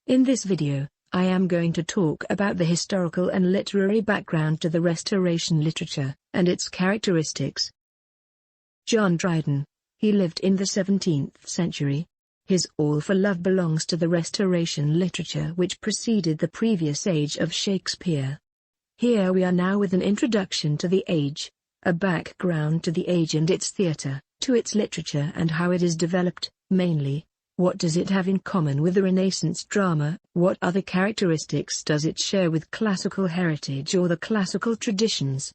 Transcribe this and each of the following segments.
In this video, I am going to talk about the historical and literary background to the Restoration literature, and its characteristics. John Dryden. He lived in the 17th century. His All for Love belongs to the Restoration literature which preceded the previous age of Shakespeare. Here we are now with an introduction to the age, a background to the age and its theatre, to its literature and how it is developed, mainly. What does it have in common with the Renaissance drama? What other characteristics does it share with classical heritage or the classical traditions?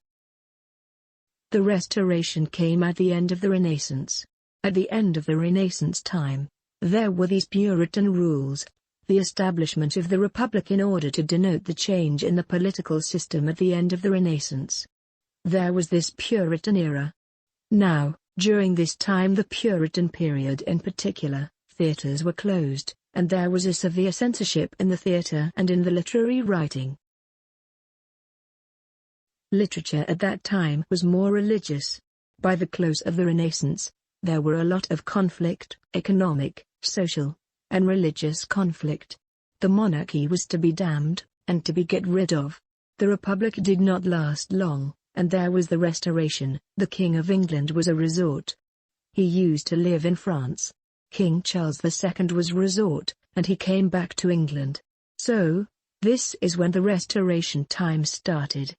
The Restoration came at the end of the Renaissance. At the end of the Renaissance time, there were these Puritan rules, the establishment of the Republic in order to denote the change in the political system at the end of the Renaissance. There was this Puritan era. Now, during this time, the Puritan period in particular, theatres were closed, and there was a severe censorship in the theatre and in the literary writing. Literature at that time was more religious. By the close of the Renaissance, there were a lot of conflict, economic, social, and religious conflict. The monarchy was to be damned, and to be get rid of. The Republic did not last long, and there was the Restoration. The King of England was a resort. He used to live in France. King Charles II was resort, and he came back to England. So, this is when the Restoration time started.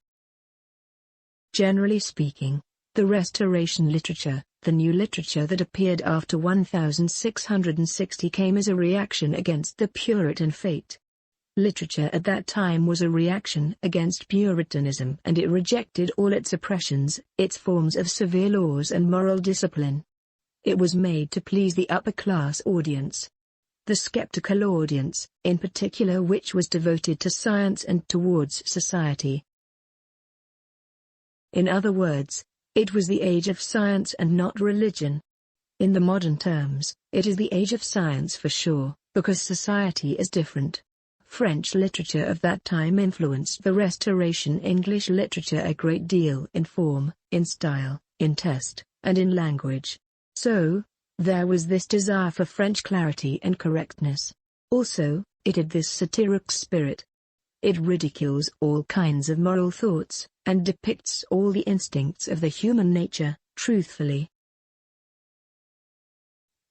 Generally speaking, the Restoration literature, the new literature that appeared after 1660, came as a reaction against the Puritan fate. Literature at that time was a reaction against Puritanism, and it rejected all its oppressions, its forms of severe laws and moral discipline. It was made to please the upper-class audience. The skeptical audience, in particular, which was devoted to science and towards society. In other words, it was the age of science and not religion. In the modern terms, it is the age of science for sure, because society is different. French literature of that time influenced the Restoration English literature a great deal in form, in style, in taste, and in language. So, there was this desire for French clarity and correctness. Also, it had this satiric spirit. It ridicules all kinds of moral thoughts, and depicts all the instincts of the human nature, truthfully.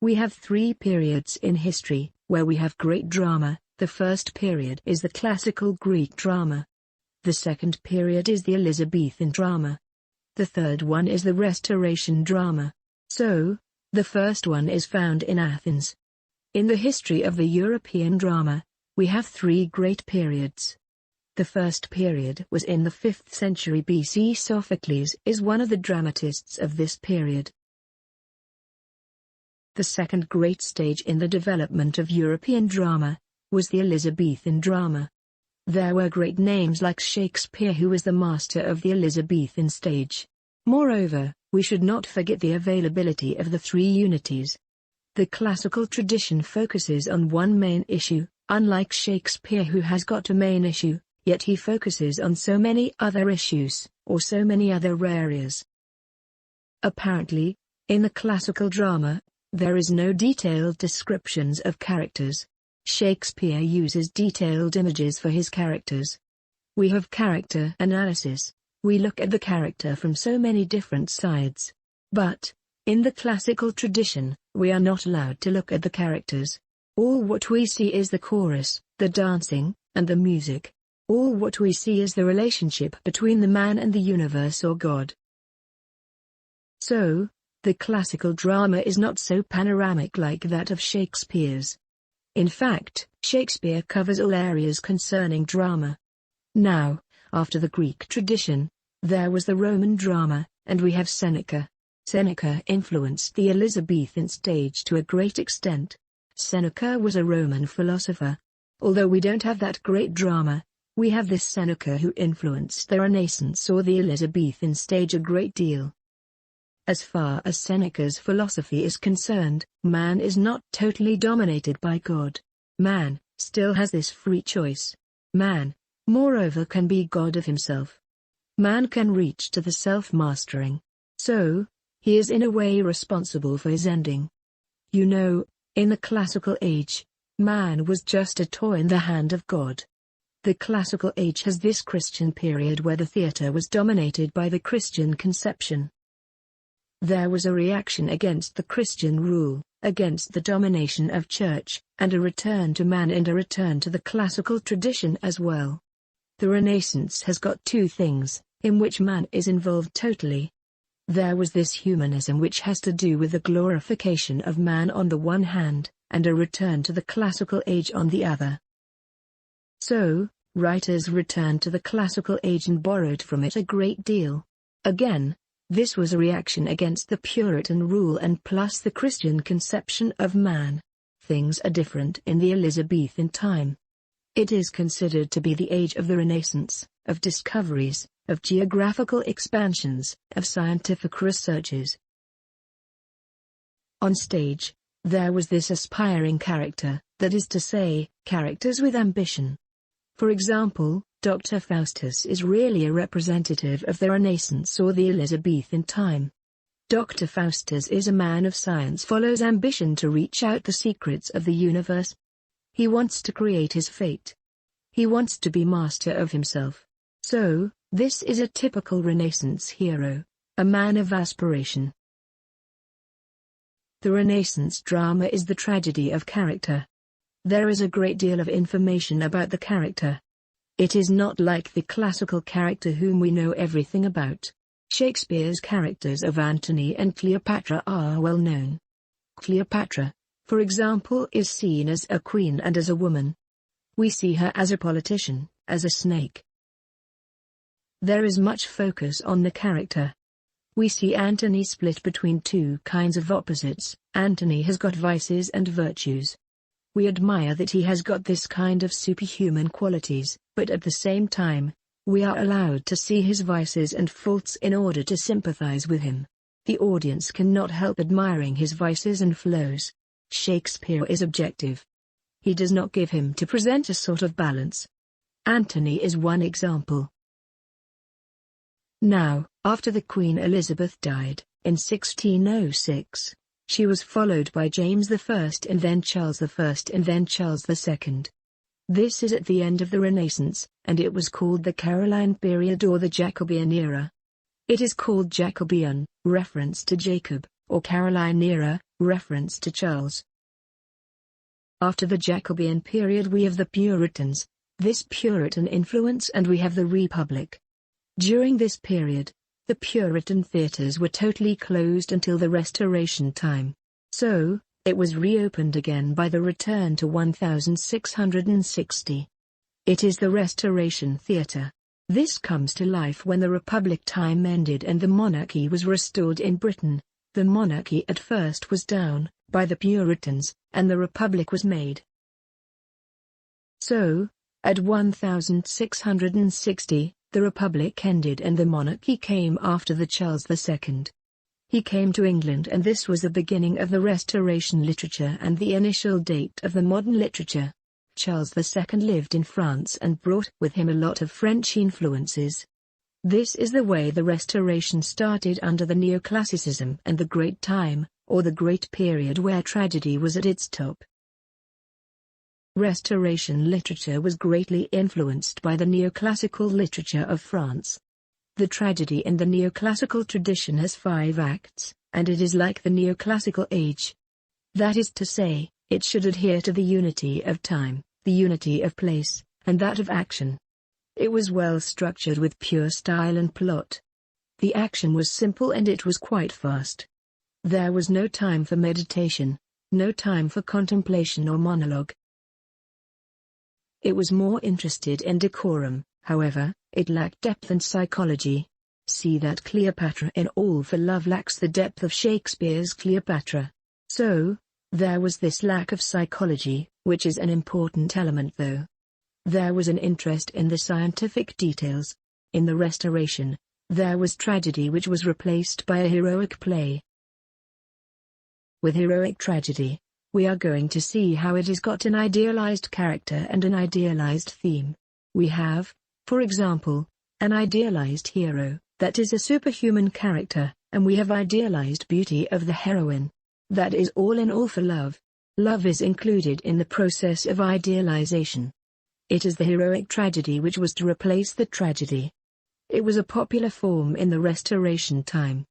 We have three periods in history, where we have great drama. The first period is the classical Greek drama. The second period is the Elizabethan drama. The third one is the Restoration drama. So, the first one is found in Athens. In the history of the European drama, we have three great periods. The first period was in the 5th century BC. Sophocles is one of the dramatists of this period. The second great stage in the development of European drama was the Elizabethan drama. There were great names like Shakespeare, who was the master of the Elizabethan stage. Moreover, we should not forget the availability of the three unities. The classical tradition focuses on one main issue, unlike Shakespeare, who has got a main issue, yet he focuses on so many other issues, or so many other areas. Apparently, in the classical drama, there is no detailed descriptions of characters. Shakespeare uses detailed images for his characters. We have character analysis. We look at the character from so many different sides. But, in the classical tradition, we are not allowed to look at the characters. All what we see is the chorus, the dancing, and the music. All what we see is the relationship between the man and the universe or God. So, the classical drama is not so panoramic like that of Shakespeare's. In fact, Shakespeare covers all areas concerning drama. Now, after the Greek tradition, there was the Roman drama, and we have Seneca. Seneca influenced the Elizabethan stage to a great extent. Seneca was a Roman philosopher. Although we don't have that great drama, we have this Seneca who influenced the Renaissance or the Elizabethan stage a great deal. As far as Seneca's philosophy is concerned, man is not totally dominated by God. Man still has this free choice. Man, moreover, can be God of himself. Man can reach to the self-mastering. So, he is in a way responsible for his ending. You know, in the classical age, Man was just a toy in the hand of God. The Classical Age has this Christian period where the theatre was dominated by the Christian conception. There was a reaction against the Christian rule, against the domination of church, and a return to man and a return to the classical tradition as well. The Renaissance has got two things, in which man is involved totally. There was this humanism which has to do with the glorification of man on the one hand, and a return to the Classical Age on the other. So, writers returned to the Classical Age and borrowed from it a great deal. Again, this was a reaction against the Puritan rule and plus the Christian conception of man. Things are different in the Elizabethan time. It is considered to be the age of the Renaissance, of discoveries, of geographical expansions, of scientific researches. On stage, there was this aspiring character, that is to say, characters with ambition. For example, Dr. Faustus is really a representative of the Renaissance or the Elizabethan time. Dr. Faustus is a man of science, follows ambition to reach out the secrets of the universe. He wants to create his fate. He wants to be master of himself. So, this is a typical Renaissance hero, a man of aspiration. The Renaissance drama is the tragedy of character. There is a great deal of information about the character. It is not like the classical character whom we know everything about. Shakespeare's characters of Antony and Cleopatra are well known. Cleopatra, for example, is seen as a queen and as a woman. We see her as a politician, as a snake. There is much focus on the character. We see Antony split between two kinds of opposites. Antony has got vices and virtues. We admire that he has got this kind of superhuman qualities, but at the same time, we are allowed to see his vices and faults in order to sympathize with him. The audience cannot help admiring his vices and flaws. Shakespeare is objective. He does not give him to present a sort of balance. Antony is one example. Now, after the Queen Elizabeth died, in 1606, she was followed by James I and then Charles I and then Charles II. This is at the end of the Renaissance, and it was called the Caroline period or the Jacobean era. It is called Jacobean, reference to Jacob, or Caroline era, reference to Charles. After the Jacobean period we have the Puritans, this Puritan influence, and we have the Republic. During this period, the Puritan theatres were totally closed until the Restoration time. So, it was reopened again by the return to 1660. It is the Restoration Theatre. This comes to life when the Republic time ended and the monarchy was restored in Britain. The monarchy at first was down, by the Puritans, and the Republic was made. So, at 1660, the Republic ended and the monarchy came after the Charles II. He came to England and this was the beginning of the Restoration literature and the initial date of the modern literature. Charles II lived in France and brought with him a lot of French influences. This is the way the Restoration started under the Neoclassicism and the Great Time, or the Great Period where tragedy was at its top. Restoration literature was greatly influenced by the neoclassical literature of France. The tragedy in the neoclassical tradition has 5 acts, and it is like the neoclassical age. That is to say, it should adhere to the unity of time, the unity of place, and that of action. It was well structured with pure style and plot. The action was simple and it was quite fast. There was no time for meditation, no time for contemplation or monologue. It was more interested in decorum, however, it lacked depth and psychology. See that Cleopatra in All for Love lacks the depth of Shakespeare's Cleopatra. So, there was this lack of psychology, which is an important element though. There was an interest in the scientific details. In the Restoration, there was tragedy which was replaced by a heroic play. With heroic tragedy, we are going to see how it has got an idealized character and an idealized theme. We have, for example, an idealized hero, that is a superhuman character, and we have idealized beauty of the heroine. That is all in All for Love. Love is included in the process of idealization. It is the heroic tragedy which was to replace the tragedy. It was a popular form in the Restoration time.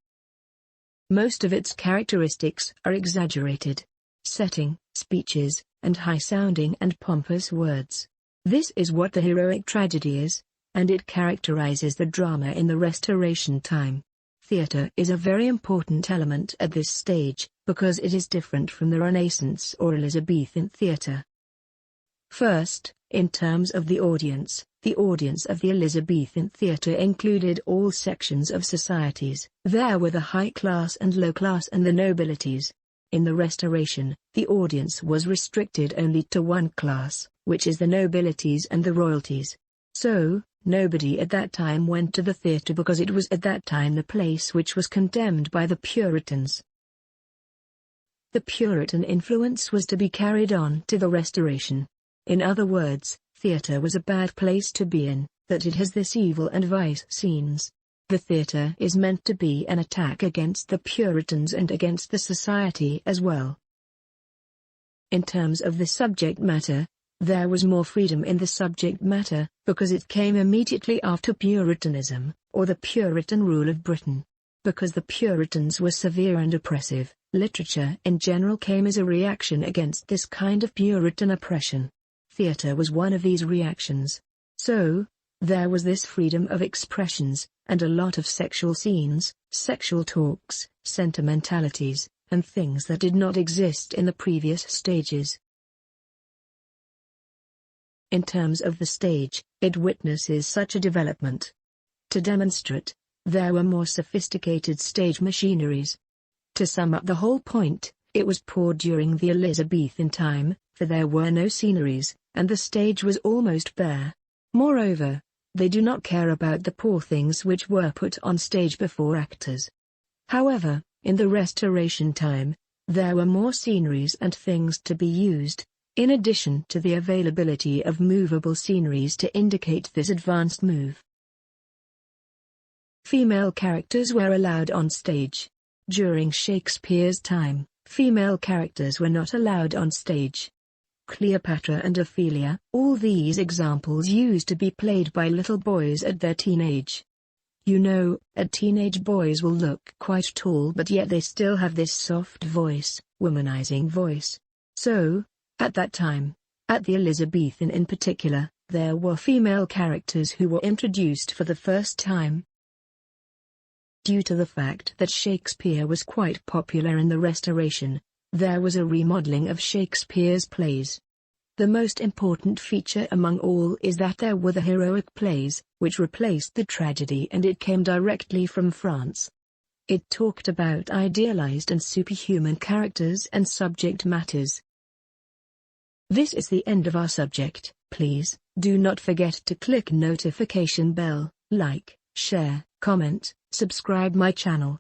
Most of its characteristics are exaggerated. Setting, speeches, and high-sounding and pompous words. This is what the heroic tragedy is, and it characterizes the drama in the Restoration time. Theatre is a very important element at this stage, because it is different from the Renaissance or Elizabethan theatre. First, in terms of the audience of the Elizabethan theatre included all sections of societies. There were the high class and low class and the nobilities. In the Restoration, the audience was restricted only to one class, which is the nobilities and the royalties. So, nobody at that time went to the theatre because it was at that time the place which was condemned by the Puritans. The Puritan influence was to be carried on to the Restoration. In other words, theatre was a bad place to be in, that it has this evil and vice scenes. The theatre is meant to be an attack against the Puritans and against the society as well. In terms of the subject matter, there was more freedom in the subject matter, because it came immediately after Puritanism, or the Puritan rule of Britain. Because the Puritans were severe and oppressive, literature in general came as a reaction against this kind of Puritan oppression. Theatre was one of these reactions. So, there was this freedom of expressions, and a lot of sexual scenes, sexual talks, sentimentalities, and things that did not exist in the previous stages. In terms of the stage, it witnesses such a development. To demonstrate, there were more sophisticated stage machineries. To sum up the whole point, it was poor during the Elizabethan time, for there were no sceneries, and the stage was almost bare. Moreover, they do not care about the poor things which were put on stage before actors. However, in the Restoration time, there were more sceneries and things to be used, in addition to the availability of movable sceneries to indicate this advanced move. Female characters were allowed on stage. During Shakespeare's time, female characters were not allowed on stage. Cleopatra and Ophelia, all these examples used to be played by little boys at their teenage. You know, at teenage boys will look quite tall but yet they still have this soft voice, womanizing voice. So, at that time, at the Elizabethan in particular, there were female characters who were introduced for the first time. Due to the fact that Shakespeare was quite popular in the Restoration, there was a remodeling of Shakespeare's plays. The most important feature among all is that there were the heroic plays, which replaced the tragedy, and it came directly from France. It talked about idealized and superhuman characters and subject matters. This is the end of our subject. Please, do not forget to click notification bell, like, share, comment, subscribe my channel.